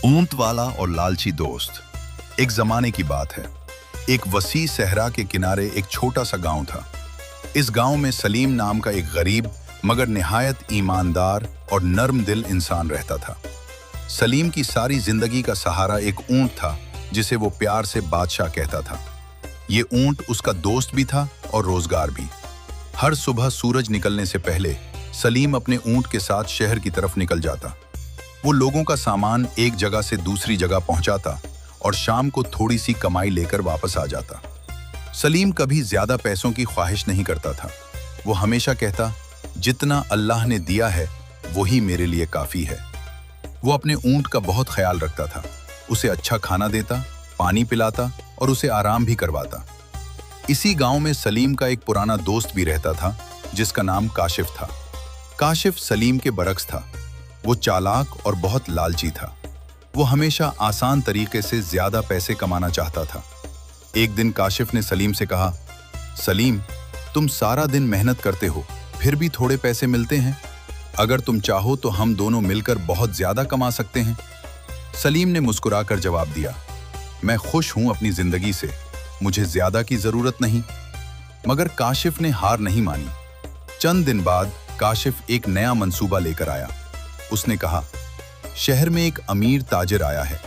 ऊंट वाला और लालची दोस्त। एक जमाने की बात है। एक वसी सहरा के किनारे एक छोटा सा गांव था। इस गांव में सलीम नाम का एक गरीब मगर निहायत ईमानदार और नर्म दिल इंसान रहता था। सलीम की सारी जिंदगी का सहारा एक ऊंट था जिसे वो प्यार से बादशाह कहता था। ये ऊंट उसका दोस्त भी था और रोजगार भी। हर सुबह सूरज निकलने से पहले सलीम अपने ऊंट के साथ शहर की तरफ निकल जाता। वो लोगों का सामान एक जगह से दूसरी जगह पहुंचाता और शाम को थोड़ी सी कमाई लेकर वापस आ जाता। सलीम कभी ज्यादा पैसों की ख्वाहिश नहीं करता था। वो हमेशा कहता, जितना अल्लाह ने दिया है वही मेरे लिए काफी है। वो अपने ऊंट का बहुत ख्याल रखता था। उसे अच्छा खाना देता, पानी पिलाता और उसे आराम भी करवाता। इसी गांव में सलीम का एक पुराना दोस्त भी रहता था जिसका नाम काशिफ था। काशिफ सलीम के बरक्स था। वो चालाक और बहुत लालची था। वो हमेशा आसान तरीके से ज्यादा पैसे कमाना चाहता था। एक दिन काशिफ ने सलीम से कहा, सलीम, तुम सारा दिन मेहनत करते हो, फिर भी थोड़े पैसे मिलते हैं। अगर तुम चाहो तो हम दोनों मिलकर बहुत ज्यादा कमा सकते हैं। सलीम ने मुस्कुराकर जवाब दिया, मैं खुश हूं अपनी जिंदगी से, मुझे ज्यादा की जरूरत नहीं। मगर काशिफ ने हार नहीं मानी। चंद दिन बाद काशिफ एक नया मंसूबा लेकर आया। उसने कहा, शहर में एक अमीर ताजिर आया है।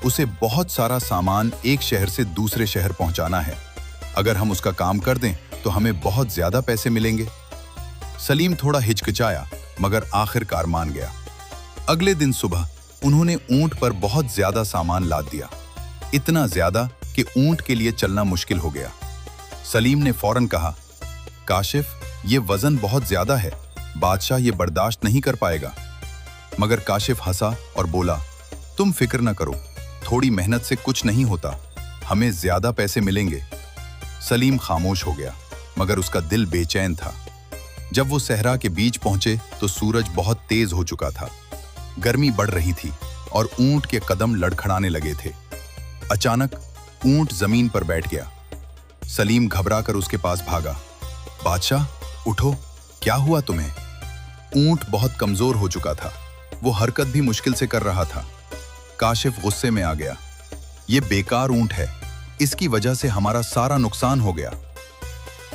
उसे बहुत सारा सामान एक शहर से दूसरे शहर पहुंचाना है। अगर हम उसका काम कर दें तो हमें बहुत ज्यादा पैसे मिलेंगे। सलीम थोड़ा हिचकिचाया मगर आखिरकार मान गया। अगले दिन सुबह उन्होंने ऊंट पर बहुत ज्यादा सामान लाद दिया। इतना ज्यादा कि ऊंट के लिए चलना मुश्किल हो गया। सलीम ने फौरन कहा, काशिफ, ये वजन बहुत ज्यादा है, बादशाह ये बर्दाश्त नहीं कर पाएगा। मगर काशिफ हंसा और बोला, तुम फिक्र न करो, थोड़ी मेहनत से कुछ नहीं होता, हमें ज्यादा पैसे मिलेंगे। सलीम खामोश हो गया मगर उसका दिल बेचैन था। जब वो सहरा के बीच पहुंचे तो सूरज बहुत तेज हो चुका था। गर्मी बढ़ रही थी और ऊंट के कदम लड़खड़ाने लगे थे। अचानक ऊंट जमीन पर बैठ गया। सलीम घबराकर उसके पास भागा। बादशाह, उठो, क्या हुआ तुम्हें? ऊंट बहुत कमजोर हो चुका था। वो हरकत भी मुश्किल से कर रहा था। काशिफ गुस्से में आ गया। ये बेकार ऊंट है, इसकी वजह से हमारा सारा नुकसान हो गया।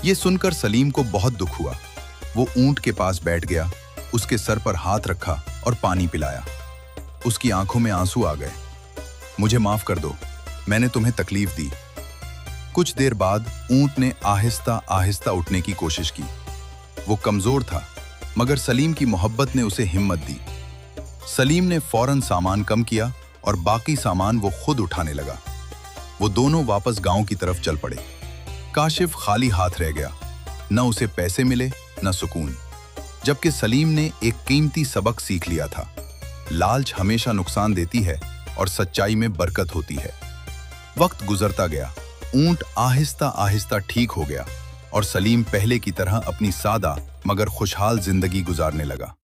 ये सुनकर सलीम को बहुत दुख हुआ। वो ऊंट के पास बैठ गया, उसके सर पर हाथ रखा और पानी पिलाया। उसकी आंखों में आंसू आ गए। मुझे माफ कर दो, मैंने तुम्हें तकलीफ दी। कुछ देर बाद ऊंट ने आहिस्ता आहिस्ता उठने की कोशिश की। वो कमजोर था मगर सलीम की मोहब्बत ने उसे हिम्मत दी। सलीम ने फौरन सामान कम किया और बाकी सामान वो खुद उठाने लगा। वो दोनों वापस गांव की तरफ चल पड़े। काशिफ खाली हाथ रह गया। न उसे पैसे मिले न सुकून। जबकि सलीम ने एक कीमती सबक सीख लिया था, लालच हमेशा नुकसान देती है और सच्चाई में बरकत होती है। वक्त गुजरता गया। ऊंट आहिस्ता आहिस्ता ठीक हो गया और सलीम पहले की तरह अपनी सादा मगर खुशहाल जिंदगी गुजारने लगा।